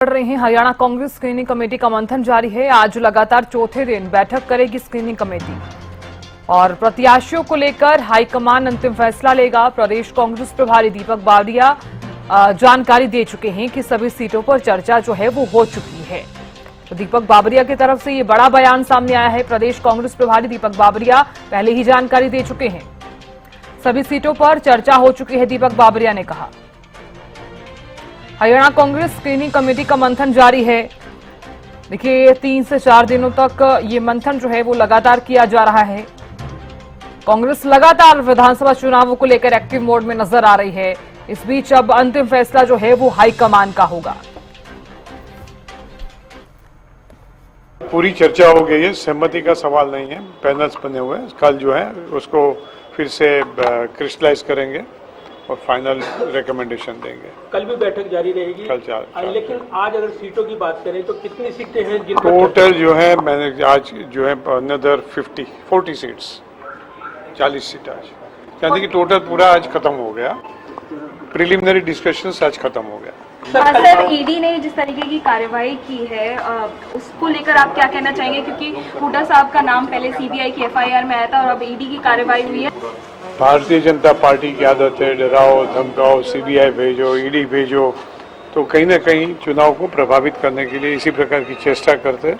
बढ़ रहे हैं। हरियाणा कांग्रेस स्क्रीनिंग कमेटी का मंथन जारी है। आज लगातार चौथे दिन बैठक करेगी स्क्रीनिंग कमेटी और प्रत्याशियों को लेकर हाईकमान अंतिम फैसला लेगा। प्रदेश कांग्रेस प्रभारी दीपक बावरिया जानकारी दे चुके हैं कि सभी सीटों पर चर्चा जो है वो हो चुकी है। तो दीपक बावरिया की तरफ से ये बड़ा बयान सामने आया है। प्रदेश कांग्रेस प्रभारी दीपक बावरिया पहले ही जानकारी दे चुके हैं, सभी सीटों पर चर्चा हो चुकी है। दीपक बावरिया ने कहा हरियाणा कांग्रेस स्क्रीनिंग कमेटी का मंथन जारी है। देखिए 3 से 4 दिनों तक ये मंथन जो है वो लगातार किया जा रहा है। कांग्रेस लगातार विधानसभा चुनावों को लेकर एक्टिव मोड में नजर आ रही है। इस बीच अब अंतिम फैसला जो है वो हाईकमान का होगा। पूरी चर्चा हो गई है, सहमति का सवाल नहीं है। पैनल्स बने हुए हैं, कल जो है उसको फिर से क्रिस्टलाइज करेंगे और फाइनल रिकमेंडेशन देंगे। कल भी बैठक जारी रहेगी। कल चार लेकिन आज अगर सीटों की बात करें तो कितनी सीटें हैं जिन टोटल जो है मैंने आज जो है अनदर 40 सीट्स 40 सीट आज, यानी कि टोटल पूरा आज खत्म हो गया। प्रिलिमिनरी डिस्कशंस आज खत्म हो गया। सर ईडी ने जिस तरीके की कार्रवाई की है उसको लेकर आप क्या कहना चाहेंगे, क्योंकि हुड्डा साहब का नाम पहले सीबीआई की एफआईआर में आया था और अब ईडी की कार्रवाई हुई है। भारतीय जनता पार्टी की आदत है डराओ धमकाओ, सीबीआई भेजो, ईडी भेजो, तो कहीं ना कहीं चुनाव को प्रभावित करने के लिए इसी प्रकार की चेष्टा करते।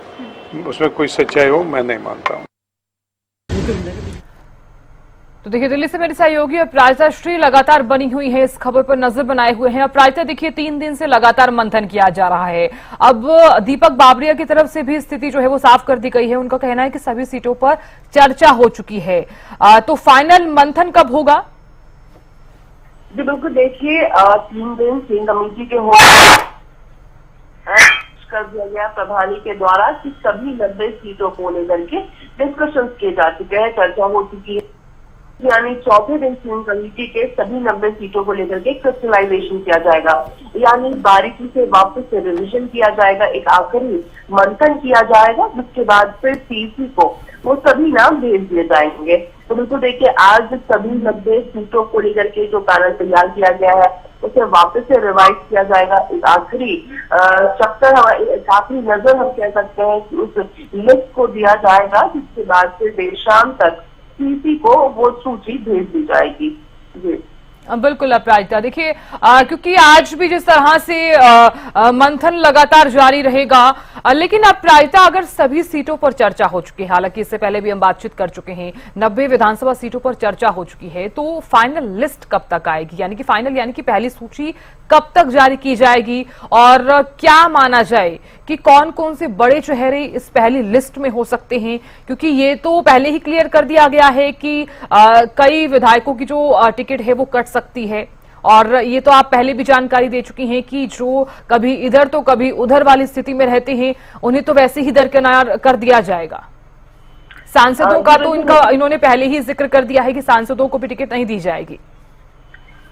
उसमें कोई सच्चाई हो मैं नहीं मानता हूँ। तो देखिए दिल्ली से मेरी सहयोगी अपराजिता श्री लगातार बनी हुई है, इस खबर पर नजर बनाए हुए हैं। अपराजिता देखिए 3 दिन से लगातार मंथन किया जा रहा है। अब दीपक बावरिया की तरफ से भी स्थिति जो है वो साफ कर दी गई है। उनका कहना है कि सभी सीटों पर चर्चा हो चुकी है। तो फाइनल मंथन कब होगा? जी बिल्कुल, देखिए 3 दिन स्क्रीनिंग कमेटी के हो कर दिया गया प्रभारी के द्वारा कि सभी 90 सीटों को लेकर के डिस्कशन किए जा चुके हैं, चर्चा हो चुकी है। यानी चौथे दिन स्क्रीनिंग कमेटी के सभी 90 सीटों को लेकर के क्रिस्टलाइजेशन किया जाएगा, यानी बारीकी से वापस से रिविजन किया जाएगा, एक आखिरी मंथन किया जाएगा, जिसके बाद फिर सीसी को वो सभी नाम भेज दिए जाएंगे। तो बिल्कुल देखिए आज सभी 90 सीटों को लेकर के जो पैनल तैयार किया गया है उसे वापस से रिवाइज किया जाएगा। एक आखिरी चक्कर, आखिरी नजर हम कह सकते हैं कि उस लिस्ट को दिया जाएगा, जिसके बाद फिर देर शाम तक सीसी को वो सूची भेज दी जाएगी। जी बिल्कुल अपराजिता, देखिए क्योंकि आज भी जिस तरह से मंथन लगातार जारी रहेगा, लेकिन अपराजिता अगर सभी सीटों पर चर्चा हो चुकी है, हालांकि इससे पहले भी हम बातचीत कर चुके हैं, 90 विधानसभा सीटों पर चर्चा हो चुकी है, तो फाइनल लिस्ट कब तक आएगी? यानी कि पहली सूची कब तक जारी की जाएगी और क्या माना जाए कि कौन कौन से बड़े चेहरे इस पहली लिस्ट में हो सकते हैं? क्योंकि ये तो पहले ही क्लियर कर दिया गया है कि कई विधायकों की जो टिकट है वो कट सकती है, और ये तो आप पहले भी जानकारी दे चुकी हैं कि जो कभी इधर तो कभी उधर वाली स्थिति में रहते हैं उन्हें तो वैसे ही दरकिनार कर दिया जाएगा। सांसदों का तो इन्होंने पहले ही जिक्र कर दिया है कि सांसदों को भी टिकट नहीं दी जाएगी।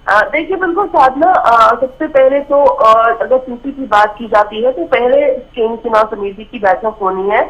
देखिए बिल्कुल साधना, सबसे पहले तो अगर सीसी की बात की जाती है तो पहले केंद्रीय चुनाव समिति की बैठक होनी है।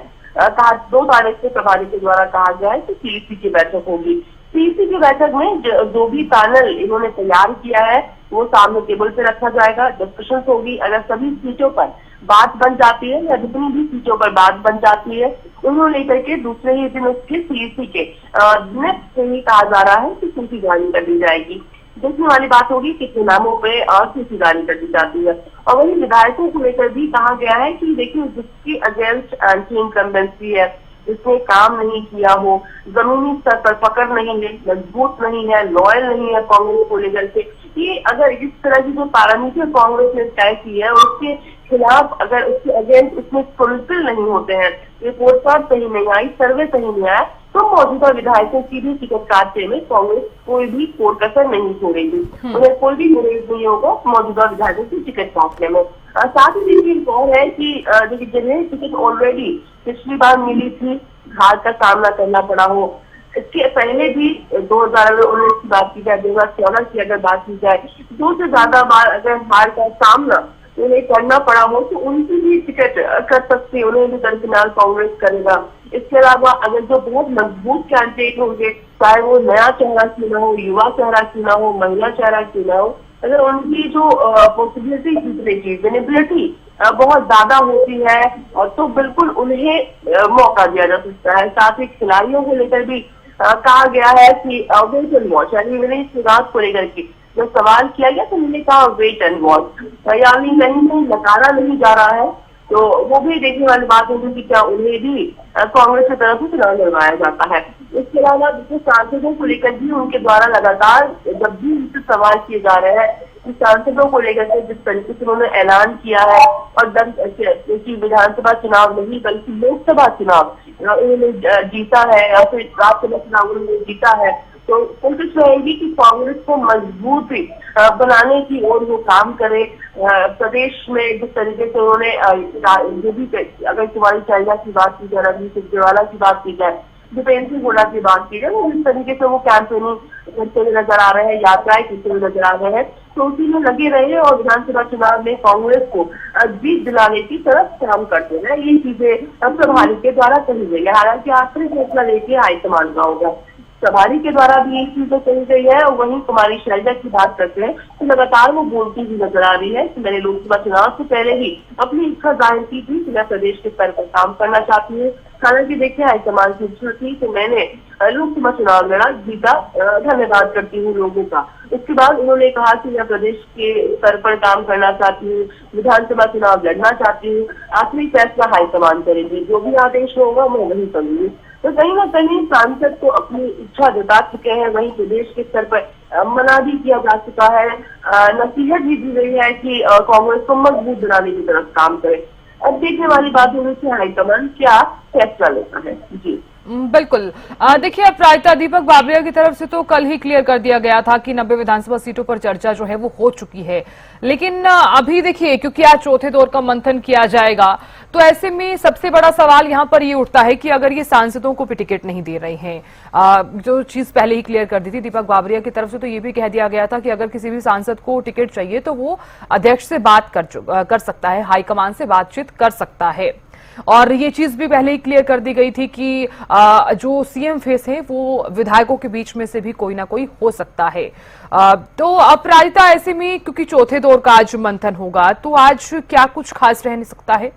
2 तारीख से प्रभारी के द्वारा कहा गया है कि सीसी की बैठक होगी। सीसी की बैठक में जो भी पैनल इन्होंने तैयार किया है वो सामने टेबल पे रखा जाएगा, डिस्कशन होगी। अगर सभी सीटों पर बात बन जाती है या जितनी भी सीटों पर बात बन जाती है उन्होंने लेकर के दूसरे ही दिन उसके सीसी के नेक्स्ट से ही कहा जा रहा है कि सूची जारी कर दी जाएगी। देखने वाली बात होगी कितने नामों पे सूची जारी कर दी जाती है। और वही विधायकों को लेकर भी कहा गया है कि देखिए जिसकी अगेंस्ट एंटी इनकम्बेंसी है, जिसने काम नहीं किया हो, जमीनी स्तर पर पकड़ नहीं है, मजबूत नहीं है, लॉयल नहीं है कांग्रेस को लेकर के, ये अगर इस तरह की जो पैरामीटर कांग्रेस ने तय की है उसके खिलाफ अगर उसके अगेंस्ट उसमें फुलफिल नहीं होते हैं, रिपोर्ट कार्ड सही नहीं आई, सर्वे सही नहीं आया, तो मौजूदा विधायकों की भी टिकट काटने में कांग्रेस कोई भी कोर-कसर नहीं छोड़ेगी। उन्हें कोई भी गुरेज नहीं होगा मौजूदा विधायकों की टिकट काटने में। साथ ही देखिए एक और है कि देखिए जिन्हें टिकट ऑलरेडी पिछली बार मिली थी, हार का सामना करना पड़ा हो, इसके पहले भी 2019 की बात की जाए, 2014 की अगर बात की जाए, 2 से ज्यादा बार अगर हार का सामना उन्हें करना पड़ा हो तो उनकी भी टिकट कर सकती है, उन्हें भी दरकिनार कांग्रेस करेगा। इसके अलावा अगर जो बहुत मजबूत कैंडिडेट होंगे, चाहे वो नया चेहरा क्यों ना हो, युवा चेहरा क्यों ना हो, महिला चेहरा क्यों ना हो, अगर उनकी जो पॉसिबिलिटी जीतने की विनेबिलिटी बहुत ज्यादा होती है और तो बिल्कुल उन्हें मौका दिया जा सकता है। साथ ही खिलाड़ियों को लेकर भी कहा गया है कि वेट एंड वॉच, यानी मैंने इस बात को लेकर के जब सवाल किया गया तो मैंने कहा वेट एंड वॉच, यानी कहीं कहीं नकारा नहीं जा रहा है। तो वो भी देखने वाली बात होगी कि क्या उन्हें भी कांग्रेस की तरफ से चुनाव लड़वाया जाता है। इसके अलावा दूसरे सांसदों को लेकर भी उनके द्वारा लगातार जब भी उनसे सवाल किए जा रहे हैं कि सांसदों को लेकर के जिस तरीके से उन्होंने ऐलान किया है और कि विधानसभा चुनाव नहीं बल्कि लोकसभा चुनाव उन्होंने जीता है या फिर राज्यसभा चुनाव उन्होंने जीता है, तो कोशिश रहेगी कि कांग्रेस को मजबूत बनाने की ओर वो काम करे। प्रदेश में जिस तरीके से उन्होंने जो भी, अगर कुमारी शैलजा की बात की जाए, रवनीत सिंह की बात की जाए, दीपेंद्र सिंह हुड्डा की बात की जाए, वो इस तरीके से वो कैंपेनिंग करते हुए नजर आ रहे हैं, यात्राएं करते हुए नजर आ रहे हैं, तो उसी में लगे रहे और विधानसभा चुनाव में कांग्रेस को जीत दिलाने की तरफ काम करते हैं। ये चीजें प्रभारी के द्वारा कही गई है। हालांकि आखिरी फैसला लेके हाईकमान का होगा। प्रभारी के द्वारा भी एक चीज कही गई है और वहीं कुमारी शैलजा की बात करते हैं तो लगातार वो बोलती हुई नजर आ रही है कि मैंने लोकसभा चुनाव से पहले ही अपनी इच्छा जाहिर की थी कि मैं प्रदेश के स्तर पर काम करना चाहती हूँ। हालांकि देखिए हाईकमान की इच्छा थी कि मैंने लोकसभा चुनाव लड़ा, जीता, धन्यवाद करती हूँ लोगों का। इसके बाद उन्होंने कहा कि मैं प्रदेश के स्तर पर काम करना चाहती हूँ, विधानसभा चुनाव लड़ना चाहती हूँ, आखिरी फैसला हाईकमान करेंगे, जो भी आदेश होगा मैं वही करूंगी। तो कहीं ना कहीं सांसद को अपनी इच्छा जता चुके हैं, वहीं प्रदेश के स्तर पर मना भी किया जा चुका है, नसीहत भी दी गई है कि कांग्रेस को मजबूत बनाने की तरफ काम करे। अब देखने वाली बात होगी कि हाईकमान क्या फैसला लेता है। जी बिल्कुल। देखिए, प्रायता दीपक बाबरिया की तरफ से तो कल ही क्लियर कर दिया गया था कि 90 विधानसभा सीटों पर चर्चा जो है वो हो चुकी है, लेकिन अभी देखिए क्योंकि आज चौथे दौर का मंथन किया जाएगा, तो ऐसे में सबसे बड़ा सवाल यहाँ पर ये उठता है कि अगर ये सांसदों को भी टिकट नहीं दे रहे हैं, जो चीज पहले ही क्लियर कर दी थी दीपक बाबरिया की तरफ से, तो ये भी कह दिया गया था कि अगर किसी भी सांसद को टिकट चाहिए तो वो अध्यक्ष से बात कर सकता है, हाईकमान से बातचीत कर सकता है। और ये चीज भी पहले ही क्लियर कर दी गई थी कि जो सीएम फेस है वो विधायकों के बीच में से भी कोई ना कोई हो सकता है। तो अपराजिता, ऐसे में क्योंकि चौथे दौर का आज मंथन होगा, तो आज क्या कुछ खास रह नहीं सकता है?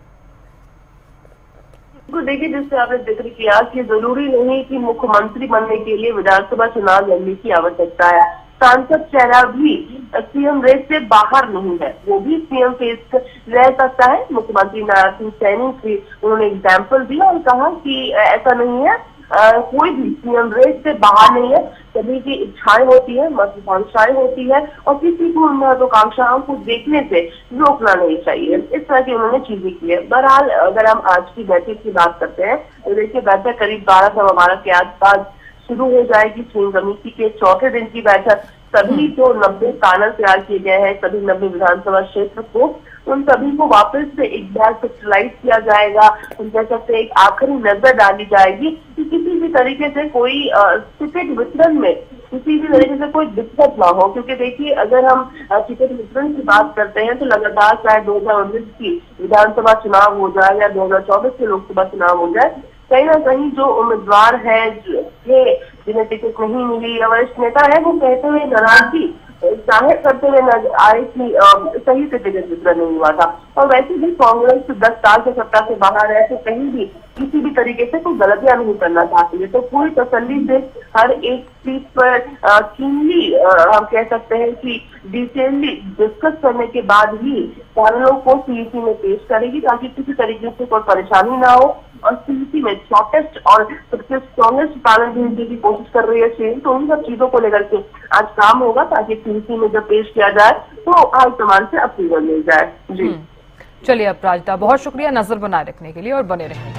तो देखिए, जिससे आपने जिक्र किया कि जरूरी नहीं कि मुख्यमंत्री बनने के लिए विधानसभा चुनाव लड़ने की आवश्यकता है। सांसद चेहरा भी सीएम रेस से बाहर नहीं है, वो भी सीएम फेस रह सकता है। मुख्यमंत्री नारायण सिंह सैनी की उन्होंने एग्जाम्पल दिया और कहा कि ऐसा नहीं है, कोई भी सीएम रेस से बाहर नहीं है, सभी की इच्छाएं होती है, महत्वाकांक्षाएं होती है और किसी को महत्वाकांक्षाओं को देखने से रोकना नहीं चाहिए। इस तरह की उन्होंने चीजें की है। बहरहाल अगर हम आज की बैठक की बात करते हैं तो देखिए बैठक करीब 12:12 के आसपास शुरू हो जाएगी। स्क्रीनिंग कमेटी के चौथे दिन की बैठक, सभी जो 90 पैनल तैयार किए गए हैं, सभी 90 विधानसभा क्षेत्र को, उन सभी को वापस से एक बार फिक्सलाइज किया जाएगा। उन कह सकते एक आखिरी नजर डाली जाएगी कि किसी भी तरीके से कोई टिकट वितरण में किसी भी तरीके से कोई दिक्कत ना हो, क्योंकि देखिए अगर हम टिकट वितरण की बात करते हैं तो लगातार चाहे 2019 की विधानसभा चुनाव हो जाए या 2024 के लोकसभा चुनाव हो जाए, कहीं ना कहीं जो उम्मीदवार है जिन्हें टिकट नहीं मिली या वरिष्ठ नेता है, वो कहते हुए नाराजगी जाहिर करते हुए नजर आए कि सही से टिकट वितरण नहीं हुआ था। और वैसे भी कांग्रेस 10 साल से सत्ता से बाहर है तो कहीं भी किसी भी तरीके से कोई गलतियां नहीं करना चाहती है, तो पूरी तसल्ली से हर एक सीट पर कीनली हम कह सकते हैं कि डिटेलली डिस्कस करने के बाद ही पैनलों को सीईसी में पेश करेगी ताकि किसी तरीके से कोई परेशानी ना हो। और सीईसी में शॉर्टेस्ट और सबसे स्ट्रॉन्गेस्ट पैनल भेजने की कोशिश कर रही है चीन, तो उन सब चीजों को लेकर के आज काम होगा ताकि सीईसी में जब पेश किया जाए तो हाईकमान से अप्रूवल मिल जाए। जी चलिए अपराजिता, बहुत शुक्रिया नजर बनाए रखने के लिए और बने रहें।